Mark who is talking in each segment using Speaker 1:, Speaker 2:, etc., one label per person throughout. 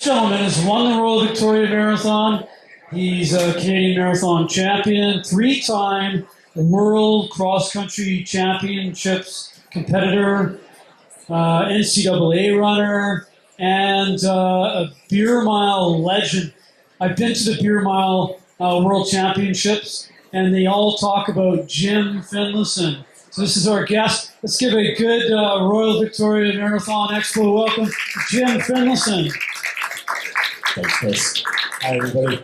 Speaker 1: Gentleman has won the Royal Victoria Marathon. He's a Canadian Marathon champion, three-time World Cross Country Championships competitor, NCAA runner, and a beer mile legend. I've been to the beer mile World Championships, and they all talk about Jim Finlayson. So this is our guest. Let's give a good Royal Victoria Marathon Expo welcome to Jim Finlayson.
Speaker 2: Thanks, Chris. Hi, everybody.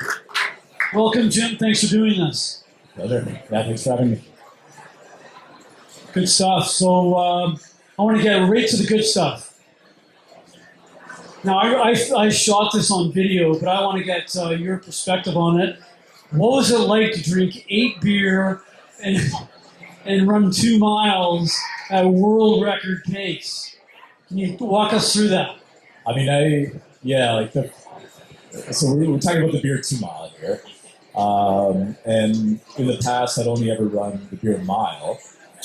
Speaker 1: Welcome, Jim. Thanks for doing this.
Speaker 2: Pleasure. Yeah, thanks for having me.
Speaker 1: Good stuff. So I want to get right to the good stuff. Now, I shot this on video, but I want to get your perspective on it. What was it like to drink 8 beer and run 2 miles at a world record pace? Can you walk us through that?
Speaker 2: I mean, so we're talking about the beer 2 mile here. And in the past, I'd only ever run the beer mile.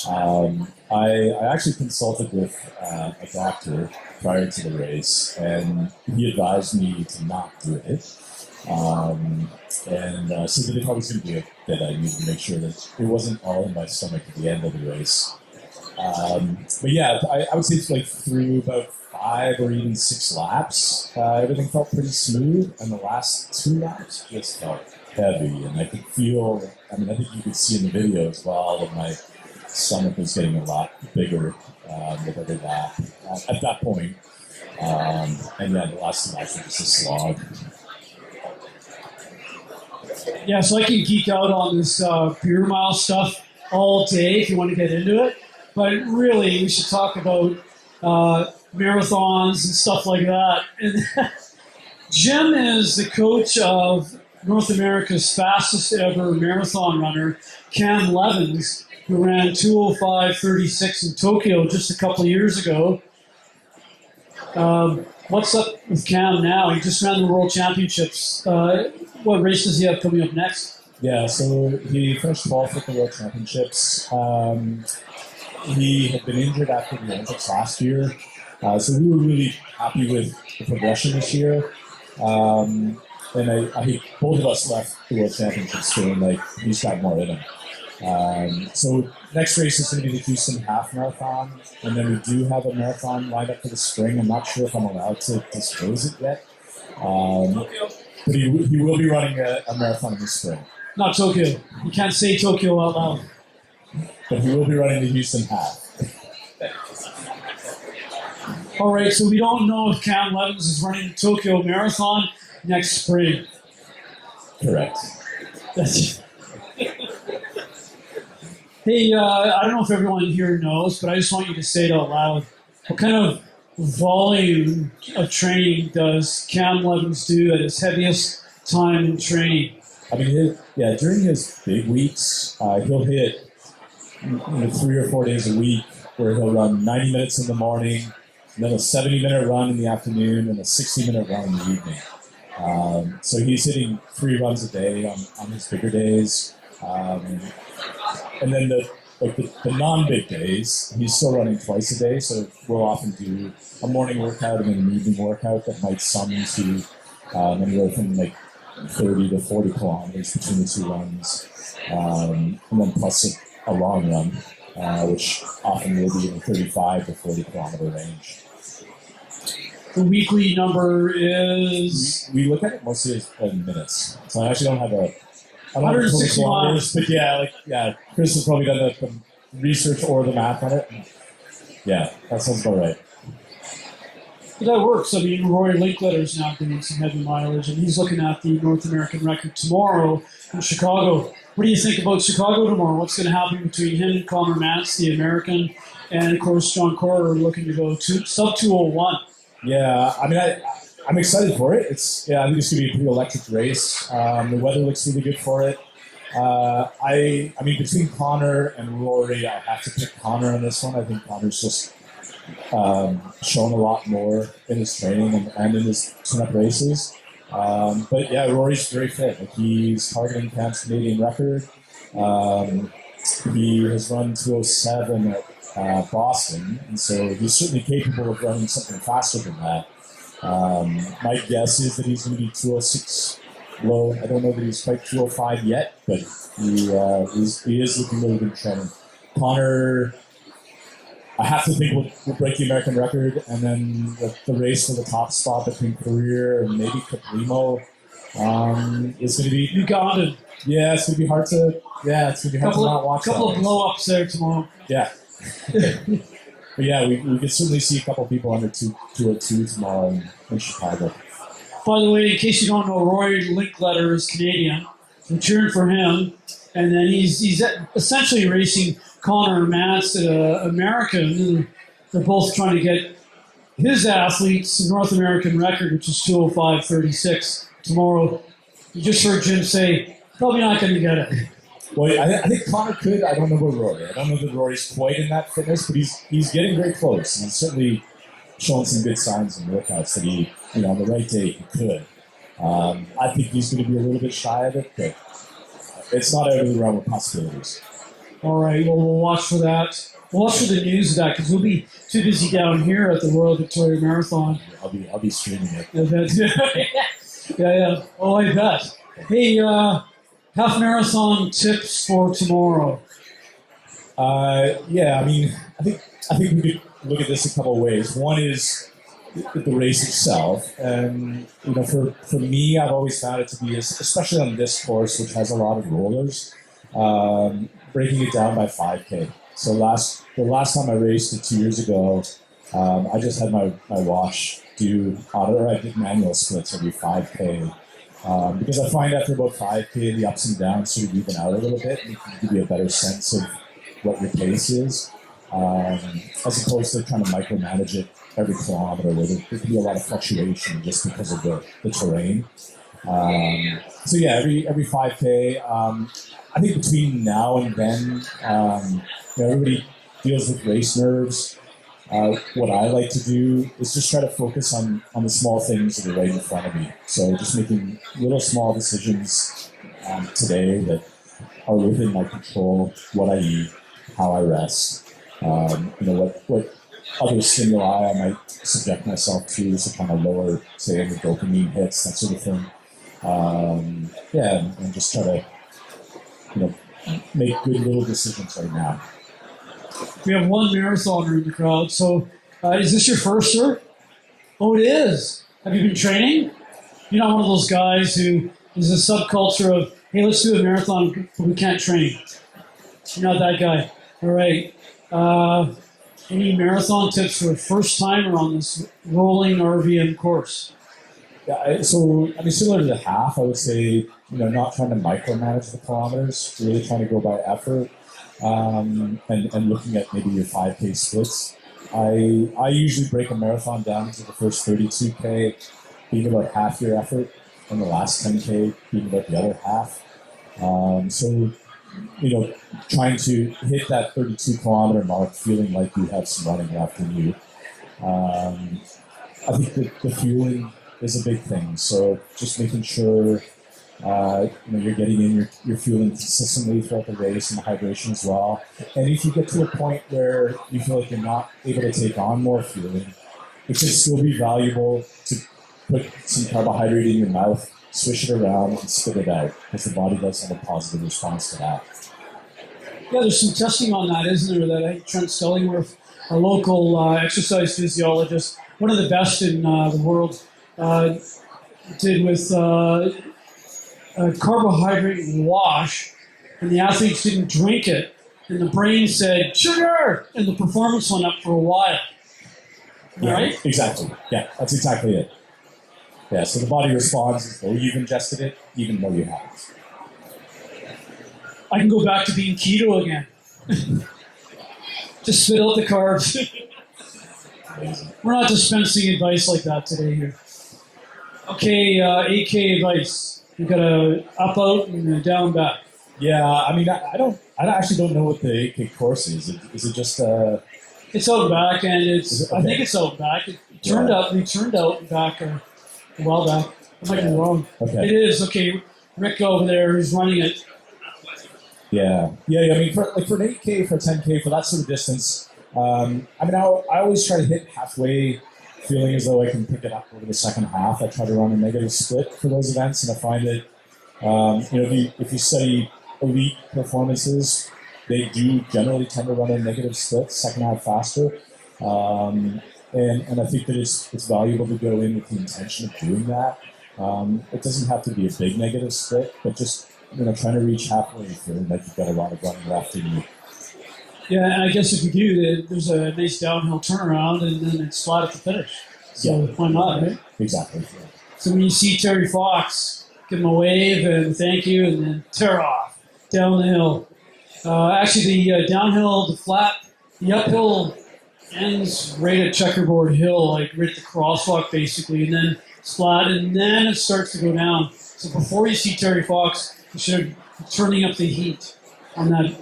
Speaker 2: I actually consulted with a doctor prior to the race, and he advised me to not do it. So that if I was going to do it, that I needed to make sure that it wasn't all in my stomach at the end of the race. But yeah, I would say it's like through about 5 or even 6 laps, everything felt pretty smooth, and the last 2 laps just felt heavy, and I could feel, I think you could see in the video as well that my stomach was getting a lot bigger with every lap at that point. And yeah, the last 2 laps were just a slog.
Speaker 1: Yeah, so I can geek out on this beer mile stuff all day if you want to get into it. But really, we should talk about marathons and stuff like that. And Jim is the coach of North America's fastest ever marathon runner, Cam Levins, who ran 2:05:36 in Tokyo just a couple of years ago. What's up with Cam now? He just ran the World Championships. What race does he have coming up next?
Speaker 2: Yeah, so he finished 12th at the World Championships. He had been injured after the Olympics last year, so we were really happy with the progression this year. And I think both of us left the World Championships feeling like he's got more in him. So next race is going to be the Houston Half Marathon, and then we do have a marathon lined up for the spring. I'm not sure if I'm allowed to disclose it yet, but he will be running a marathon in the spring.
Speaker 1: Not Tokyo. You can't say Tokyo out loud.
Speaker 2: But he will be running the Houston Half.
Speaker 1: All right, so we don't know if Cam Levins is running the Tokyo Marathon next spring.
Speaker 2: Correct.
Speaker 1: Hey, I don't know if everyone here knows, but I just want you to say it out loud. What kind of volume of training does Cam Levins do at his heaviest time in training?
Speaker 2: I mean, during his big weeks, he'll hit 3 or 4 days a week where he'll run 90 minutes in the morning, and then a 70-minute run in the afternoon, and a 60-minute run in the evening. So he's hitting 3 runs a day on his bigger days. And then the non-big days, he's still running twice a day, so we'll often do a morning workout and then an evening workout that might sum to anywhere from like 30 to 40 kilometers between the 2 runs, and then plus a long run, which often will be in the 35 to 40 kilometer range.
Speaker 1: The weekly number is?
Speaker 2: We look at it mostly as minutes. So I actually don't have a
Speaker 1: 160 miles.
Speaker 2: But Chris has probably done the research or the math on it. Yeah, that sounds about right.
Speaker 1: But that works. I mean, Rory Linkletter's now doing some heavy mileage, and he's looking at the North American record tomorrow in Chicago. What do you think about Chicago tomorrow? What's going to happen between him and Connor Mance, the American, and of course John Corr looking to go sub 2:01?
Speaker 2: Yeah, I mean, I'm excited for it. I think it's going to be a pretty electric race. The weather looks really good for it. I mean, between Connor and Rory, I have to pick Connor on this one. I think Connor's just shown a lot more in his training and in his tune-up races. But yeah, Rory's very fit. Like, he's targeting Cam's Canadian record. He has run 2:07 at Boston, and so he's certainly capable of running something faster than that. My guess is that he's going to be 206 low. I don't know that he's quite 205 yet, but he is looking really good training. Connor, I have to think will break the American record, and then the race for the top spot between Career and maybe Caprimo is going to be
Speaker 1: Ugandan.
Speaker 2: Yeah, it's going to be hard to. Yeah, it's going to be hard to not watch.
Speaker 1: Couple of blow-ups there tomorrow.
Speaker 2: Yeah. But yeah, we could certainly see a couple of people under 202 tomorrow in Chicago.
Speaker 1: By the way, in case you don't know, Roy Linkletter is Canadian. I'm cheering for him. And then he's essentially racing Connor Matz, American. They're both trying to get his athletes the North American record, which is 205.36 tomorrow. You just heard Jim say, probably not going to get it.
Speaker 2: Well, I think Connor could. I don't know about Rory. I don't know that Rory's quite in that fitness, but he's getting very close. And he's certainly showing some good signs in workouts that he, on the right day, he could. I think he's going to be a little bit shy of it, but it's not out of the realm of possibilities.
Speaker 1: All right, well, we'll watch for that. We'll watch for the news of that because we'll be too busy down here at the Royal Victoria Marathon.
Speaker 2: I'll be streaming it.
Speaker 1: Yeah. Oh, I bet. Hey, half marathon tips for tomorrow.
Speaker 2: Yeah, I mean, I think we could look at this a couple of ways. One is the race itself, and for me, I've always found it to be, especially on this course, which has a lot of rollers, breaking it down by 5K. So the last time I raced it 2 years ago, I just had my watch do I did manual splits every 5K. Because I find after about 5K, the ups and downs sort of even out a little bit, and it can give you a better sense of what your pace is, as opposed to trying to micromanage it every kilometer, where there can be a lot of fluctuation just because of the terrain. So yeah, every 5K. I think between now and then, everybody deals with race nerves. What I like to do is just try to focus on the small things that are right in front of me. So just making little small decisions today that are within my control, what I eat, how I rest, what other stimuli I might subject myself to kind of lower, say, any dopamine hits, that sort of thing. And just try to, make good little decisions right now.
Speaker 1: We have one marathoner in the crowd. So is this your first, sir? Oh, it is. Have you been training? You're not one of those guys who is a subculture of, hey, let's do a marathon, but we can't train. You're not that guy. All right. Any marathon tips for a first timer on this rolling RVM course?
Speaker 2: Yeah, so I mean, similar to the half, I would say, not trying to micromanage the kilometers, really trying to go by effort, and looking at maybe your 5K splits. I usually break a marathon down into the first 32K being about half your effort, and the last 10K being about the other half. Trying to hit that 32 kilometer mark, feeling like you have some running left in you. I think the fueling is a big thing. So just making sure you're getting in your fueling consistently throughout the race, and the hydration as well. And if you get to a point where you feel like you're not able to take on more fueling, it can still be valuable to put some carbohydrate in your mouth, swish it around, and spit it out, because the body does have a positive response to that.
Speaker 1: Yeah, there's some testing on that, isn't there? That Trent Stellingworth, a local exercise physiologist, one of the best in the world, did with a carbohydrate wash, and the athletes didn't drink it, and the brain said, sugar! And the performance went up for a while. Right?
Speaker 2: Yeah, exactly. Yeah, that's exactly it. Yeah, so the body responds as though you've ingested it, even though you haven't.
Speaker 1: I can go back to being keto again. Just spit out the carbs. We're not dispensing advice like that today here. Okay, 8K advice. You got a up out and a down back.
Speaker 2: Yeah, I mean, I actually don't know what the 8K course is. Is it just
Speaker 1: It's out back, and it's.
Speaker 2: Okay.
Speaker 1: I think it's out back. It turned out. We turned out back a while back. I might be wrong.
Speaker 2: Okay.
Speaker 1: It is okay. Rick over there who's running it.
Speaker 2: Yeah. I mean, for an 8K, for a 10K, for that sort of distance, I always try to hit halfway feeling as though I can pick it up over the second half. I try to run a negative split for those events, and I find that if you study elite performances, they do generally tend to run a negative split, second half faster. And I think that it's valuable to go in with the intention of doing that. It doesn't have to be a big negative split, but just trying to reach halfway, feeling like you've got a lot of running left in you.
Speaker 1: Yeah, and I guess if you do, there's a nice downhill turnaround, and then it's flat at the finish. So why not, right?
Speaker 2: Exactly. Yeah.
Speaker 1: So when you see Terry Fox, give him a wave and thank you, and then tear off down the hill. Actually, the downhill, the flat, the uphill ends right at Checkerboard Hill, like right at the crosswalk, basically, and then it's flat, and then it starts to go down. So before you see Terry Fox, you should be turning up the heat on the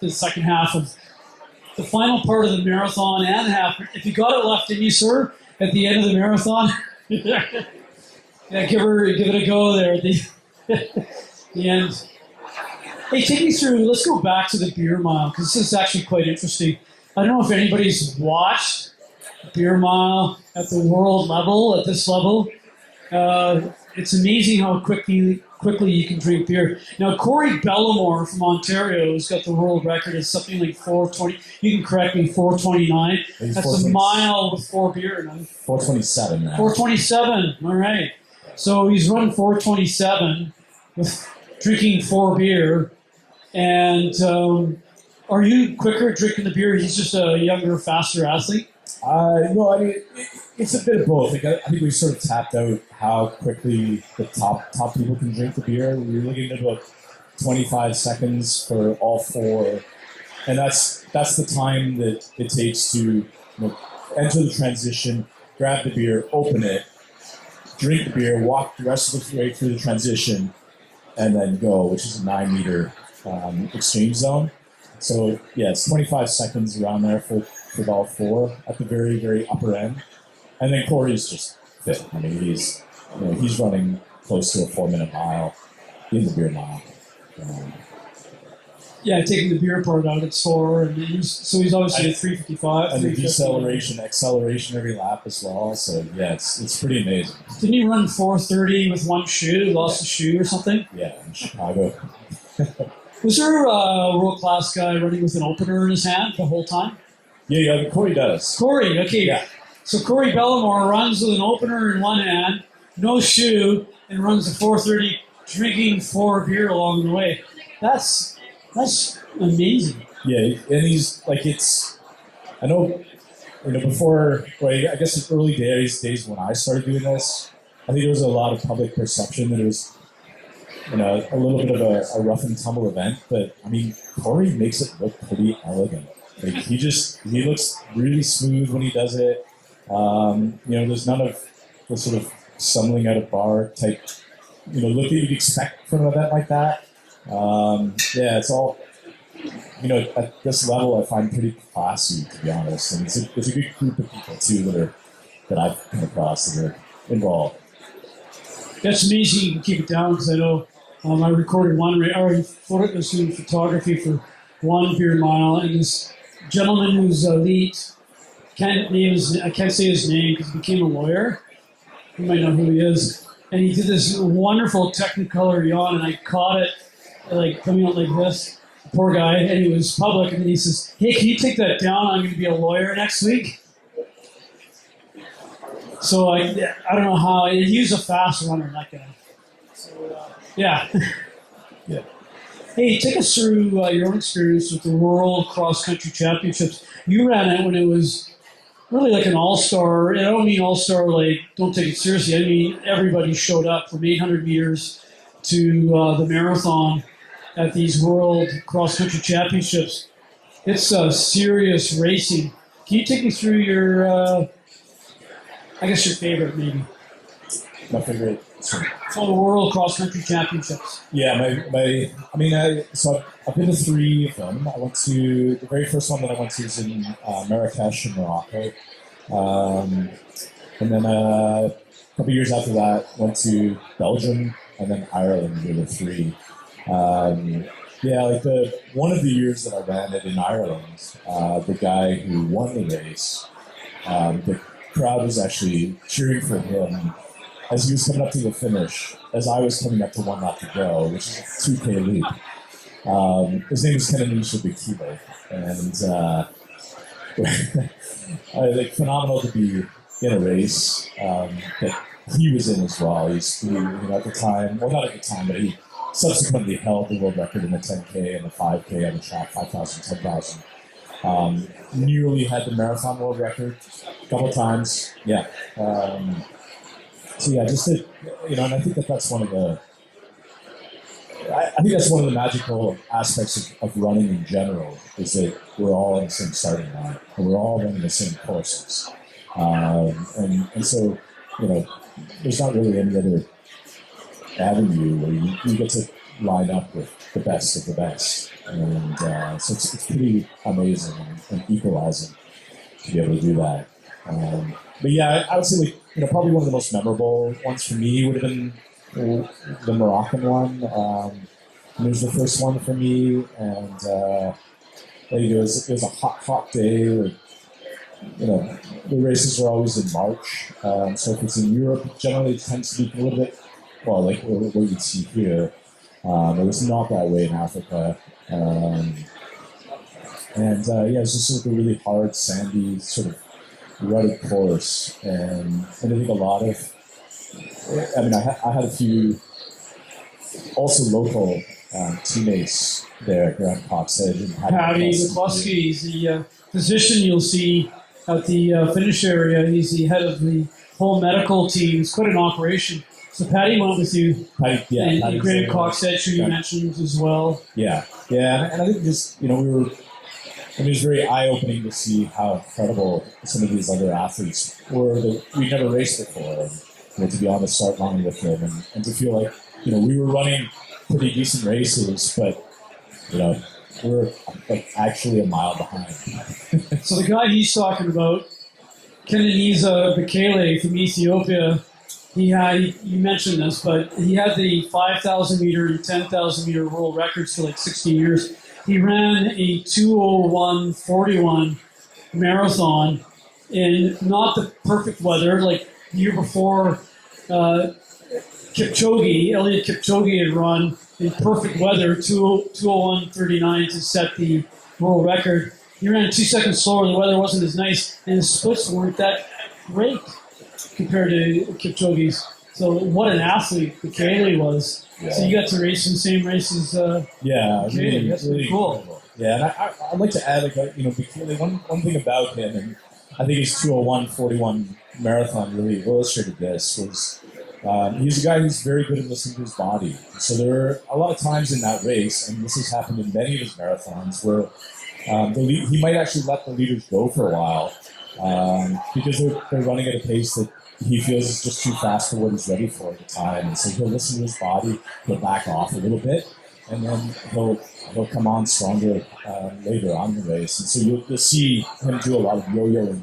Speaker 1: second half of the final part of the marathon and half. If you got it left in you, sir, at the end of the marathon, yeah, give it a go there at the end. Hey, take me through. Let's go back to the beer mile because this is actually quite interesting. I don't know if anybody's watched beer mile at the world level, at this level. It's amazing how quickly you can drink beer. Now, Corey Bellamore from Ontario has got the world record at something like 4:20. You can correct me, 4:29. That's a mile with 4 beer.
Speaker 2: 4:27 now.
Speaker 1: 4:27. All right. So he's run 4:27 with drinking 4 beer. And are you quicker at drinking the beer? He's just a younger, faster athlete.
Speaker 2: No, I mean it's a bit of both. Like, I think we sort of tapped out how quickly the top people can drink the beer. We were looking at about 25 seconds for all 4, and that's the time that it takes to enter the transition, grab the beer, open it, drink the beer, walk the rest of the way through the transition, and then go, which is a 9-meter exchange zone. So yeah, it's 25 seconds around there for all 4 at the very, very upper end. And then Corey's just fit. I mean, he's running close to a 4-minute mile in the beer mile.
Speaker 1: Yeah, taking the beer part out, it's 4, and he's obviously at 3:55.
Speaker 2: And the deceleration, acceleration every lap as well. So yeah, it's pretty amazing.
Speaker 1: Didn't he run 4:30 with one shoe? Lost a shoe or something?
Speaker 2: Yeah, in Chicago.
Speaker 1: Was there a world-class guy running with an opener in his hand the whole time?
Speaker 2: Yeah, Corey does.
Speaker 1: Corey, okay.
Speaker 2: Yeah.
Speaker 1: So Corey Bellamore runs with an opener in one hand, no shoe, and runs the 4:30, drinking 4 beer along the way. That's amazing.
Speaker 2: Yeah, and he's like, I know, before, I guess in early days when I started doing this, I think there was a lot of public perception that it was, a little bit of a rough and tumble event. But I mean, Corey makes it look pretty elegant. Like he looks really smooth when he does it. There's none of the sort of stumbling out of bar type, look that you'd expect from an event like that. It's all, at this level I find pretty classy, to be honest. And it's a good group of people too that I've come across that are involved.
Speaker 1: That's amazing. You can keep it down because I know I recorded was doing photography for one beer mile, and this gentleman who's elite, I can't say his name because he became a lawyer. You might know who he is. And he did this wonderful Technicolor yawn, and I caught it like coming out like this. Poor guy, and he was public, and then he says, "Hey, can you take that down? I'm going to be a lawyer next week." So I don't know how. He's a fast runner, that guy. So yeah.
Speaker 2: Yeah.
Speaker 1: Hey, take us through your own experience with the World Cross Country Championships. You ran it when it was really like an all-star. And I don't mean all-star like don't take it seriously. I mean everybody showed up from 800 meters to the marathon at these World Cross Country Championships. It's serious racing. Can you take me through your, your favorite maybe?
Speaker 2: My favorite.
Speaker 1: So the World Cross Country Championships.
Speaker 2: Yeah, so I've been to 3 of them. I went to, the very first one that I went to was in Marrakesh in Morocco. And then a couple years after that, went to Belgium and then Ireland were the 3. One of the years that I ran it in Ireland, the guy who won the race, the crowd was actually cheering for him as he was coming up to the finish, as I was coming up to one lap to go, which is a 2K loop. His name is Bekele, and like phenomenal to be in a race that he was in as well. He at the time, well, not at the time, but he subsequently held the world record in the 10K and the 5K on the track, 5,000, 10,000. Nearly had the marathon world record a couple of times. Yeah. So yeah, just to, and I think that's one of the. I think that's one of the magical aspects of running in general, is that we're all on the same starting line and we're all running the same courses. And so, there's not really any other avenue where you get to line up with the best of the best. And so it's pretty amazing and equalizing to be able to do that. But yeah, I would say probably one of the most memorable ones for me would have been the Moroccan one. It was the first one for me, and it was a hot day. The races are always in March, so if it's in Europe, generally it tends to be a little bit, well, like what you see here. It was not that way in Africa. It's just like a really hard, sandy, sort of rutted course. And I think a lot of, I had a few also local teammates there at Grand Cox Edge.
Speaker 1: Patty McCluskey is the physician you'll see at the finish area. He's the head of the whole medical team. It's quite an operation. So Patty went with you. And Graham Cox Edge, who you mentioned as well.
Speaker 2: Yeah. And I think just, we were, it was very eye-opening to see how incredible some of these other athletes were that we'd never raced before. And to be on the start line with them and to feel like, we were running pretty decent races, but, we're like actually a mile behind.
Speaker 1: So the guy he's talking about, Bekele from Ethiopia, you mentioned this, but he had the 5,000 meter and 10,000 meter world records for like 16 years. He ran a 2:01:41 marathon in not the perfect weather. Like the year before, Eliud Kipchoge had run in perfect weather, 2:01:39 to set the world record. He ran 2 seconds slower. The weather wasn't as nice, and his splits weren't that great compared to Kipchoge's. So what an athlete Bekele was. Yeah. So you got to race in the same races.
Speaker 2: Really,
Speaker 1: that's
Speaker 2: really
Speaker 1: cool.
Speaker 2: Yeah, and I'd like to add, Bekele, one thing about him, and I think his 2:01:41 marathon really illustrated this, was he's a guy who's very good at listening to his body. So there are a lot of times in that race, and this has happened in many of his marathons, where he might actually let the leaders go for a while because they're running at a pace that he feels is just too fast for what he's ready for at the time. And so he'll listen to his body, he'll back off a little bit, and then he'll come on stronger later on in the race. And so you'll see him do a lot of yo-yoing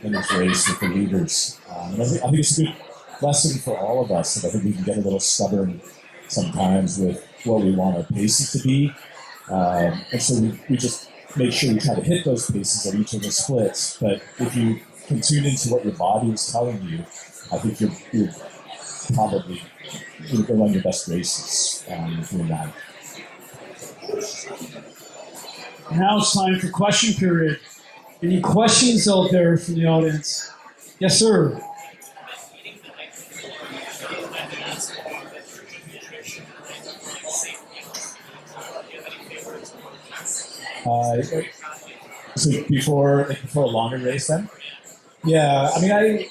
Speaker 2: in his race with the leaders. And I think it's a good lesson for all of us, that I think we can get a little stubborn sometimes with what we want our paces to be. And so we just make sure we try to hit those paces at each of the splits. But if you can tune into what your body is telling you, I think you're probably going to run your best races doing that.
Speaker 1: Now it's time for question period. Any questions out there from the audience? Yes, sir.
Speaker 2: So before a longer race, then? Yeah, I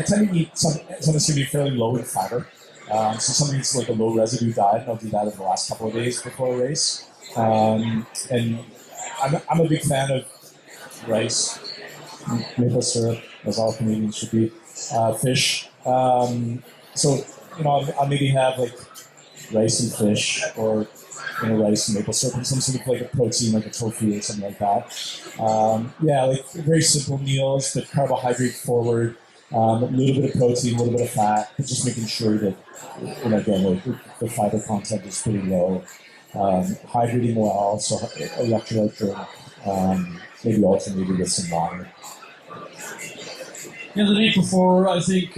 Speaker 2: tend to eat something that's going to be fairly low in fiber. So something that's like a low residue diet. I'll do that in the last couple of days before a race. And I'm a big fan of rice, maple syrup, as all Canadians should be, fish. So I'll maybe have like rice and fish, or rice and maple syrup, and some sort of like a protein, like a tofu or something like that. Like very simple meals, but carbohydrate forward. A little bit of protein, a little bit of fat, but just making sure that, again, the fiber content is pretty low. Hydrating well, so electrolyte drink. maybe alternated with some water.
Speaker 1: The night before, I think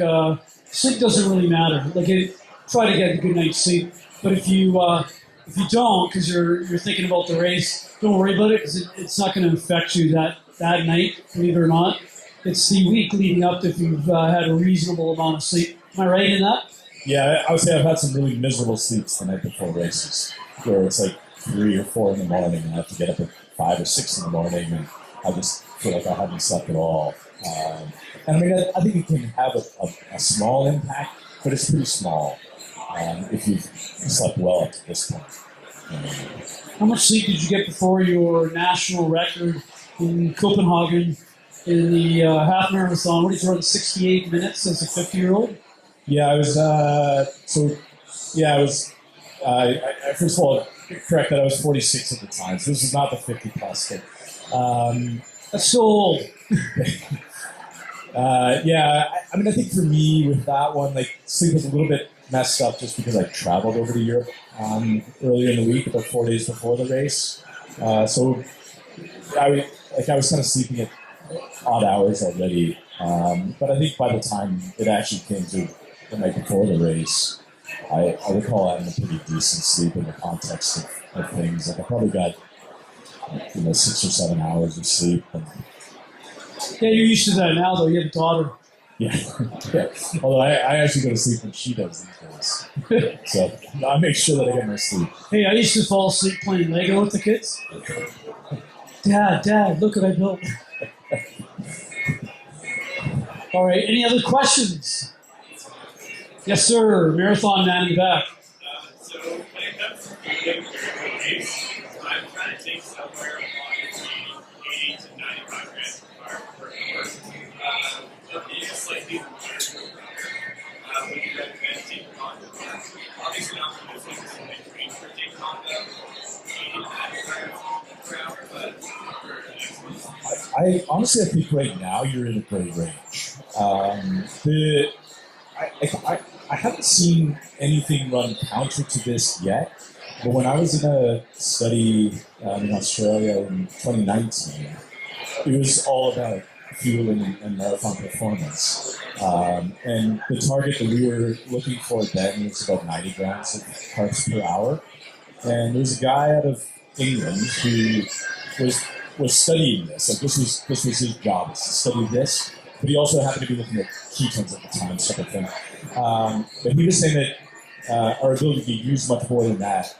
Speaker 1: sleep doesn't really matter. Try to get a good night's sleep. But if you don't, because you're thinking about the race, don't worry about it because it's not going to affect you that night. Believe it or not, it's the week leading up if you've had a reasonable amount of sleep. Am I right in that?
Speaker 2: Yeah, I would say I've had some really miserable sleeps the night before races, where it's like 3 or 4 in the morning, and I have to get up at 5 or 6 in the morning, and I just feel like I haven't slept at all. And I mean, I think it can have a small impact, but it's pretty small if you've slept well up to this point.
Speaker 1: How much sleep did you get before your national record in Copenhagen in the half marathon? What did you run, 68 minutes as a 50-year-old?
Speaker 2: Yeah, I was. I first of all, correct that I was 46 at the time, so this is not the 50 plus thing.
Speaker 1: That's so old.
Speaker 2: I mean, I think for me with that one, like sleep was a little bit messed up just because I traveled over to Europe earlier in the week, about 4 days before the race. So I was kind of sleeping at odd hours already. But I think by the time it actually came to the night before the race, I recall having a pretty decent sleep in the context of things. Like I probably got 6 or 7 hours of sleep.
Speaker 1: Yeah, you're used to that now, though. You have a daughter.
Speaker 2: Yeah. Although I actually go to sleep when she does these days. So I make sure that I get my sleep.
Speaker 1: Hey, I used to fall asleep playing Lego with the kids. Dad, look what I built. All right, any other questions? Yes, sir. Marathon man in the back.
Speaker 3: So when it comes to the race, I'm trying to think somewhere along 80 to 95 grams per hour. But being a slightly larger runner, would you recommend taking on the obviously not for this because in between for taking on the 80 to 95 per hour, but for the next one?
Speaker 2: I think right now you're in a great range. I haven't seen anything run counter to this yet, but when I was in a study in Australia in 2019, it was all about fueling and marathon performance. And the target that we were looking for then was about 90 grams of carbs per hour. And there was a guy out of England who was studying this. Like this was his job, was to study this. But he also happened to be looking at ketones at the time, sort of thing. But he was saying that our ability to use much more than that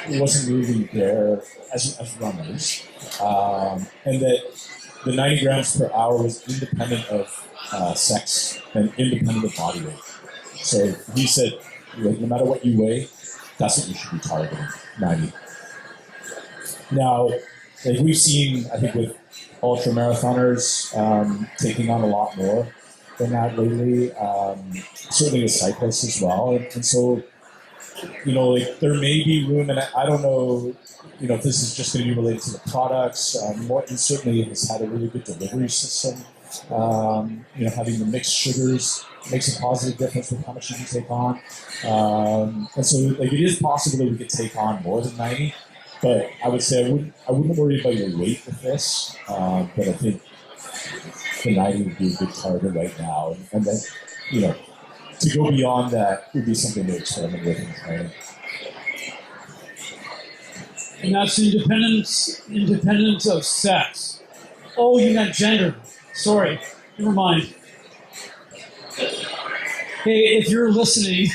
Speaker 2: wasn't really there as runners, and that the 90 grams per hour was independent of sex and independent of body weight. So he said, no matter what you weigh, that's what you should be targeting, 90. Now, like we've seen, I think with ultra marathoners taking on a lot more than that lately. Certainly with cyclists as well, and so like there may be room, and I don't know, if this is just going to be related to the products. Morton certainly has had a really good delivery system. Having the mixed sugars makes a positive difference with how much you can take on, and so like it is possible that we could take on more than 90. But I would say I wouldn't worry about your weight with this. But I think the 90 would be a good target right now. And then, to go beyond that would be something to experiment with in training.
Speaker 1: And that's independent of sex. Oh, you meant gender. Sorry. Never mind. Hey, if you're listening,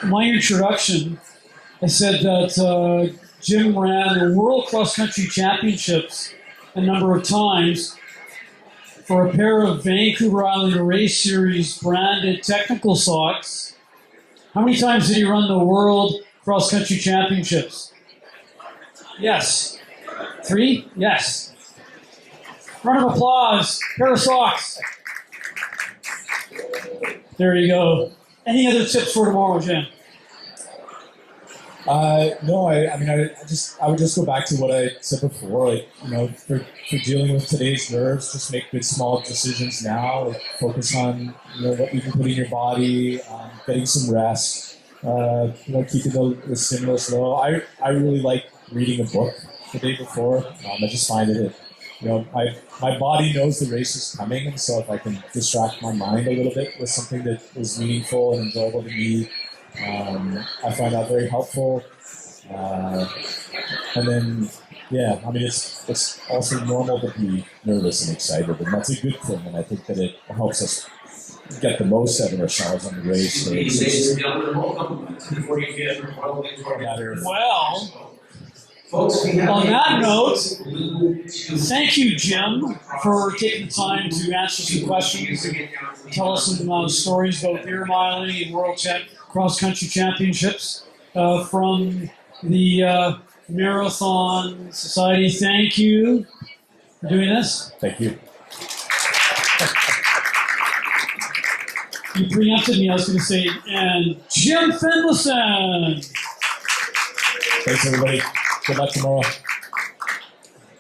Speaker 1: my introduction, I said that Jim ran the World Cross Country Championships a number of times for a pair of Vancouver Island Race Series branded technical socks. How many times did he run the World Cross Country Championships? Yes. 3? Yes. Round of applause. Pair of socks. There you go. Any other tips for tomorrow, Jim?
Speaker 2: No, I would just go back to what I said before. For dealing with today's nerves, just make good small decisions now. Focus on what you can put in your body, getting some rest, keeping the stimulus low. I really like reading a book the day before. I just find it, my body knows the race is coming, and so if I can distract my mind a little bit with something that is meaningful and enjoyable to me, I find that very helpful. And then, it's also normal to be nervous and excited, and that's a good thing, and I think that it helps us get the most out of ourselves on the race. So it's a matter of
Speaker 1: Well, on that note, thank you, Jim, for taking the time to answer some questions and tell us some stories about beer miling and World Cross Country Championships from the Marathon Society. Thank you for doing this.
Speaker 2: Thank you.
Speaker 1: You preempted me. I was going to say, and Jim Finlayson.
Speaker 2: Thanks, everybody. Good luck tomorrow.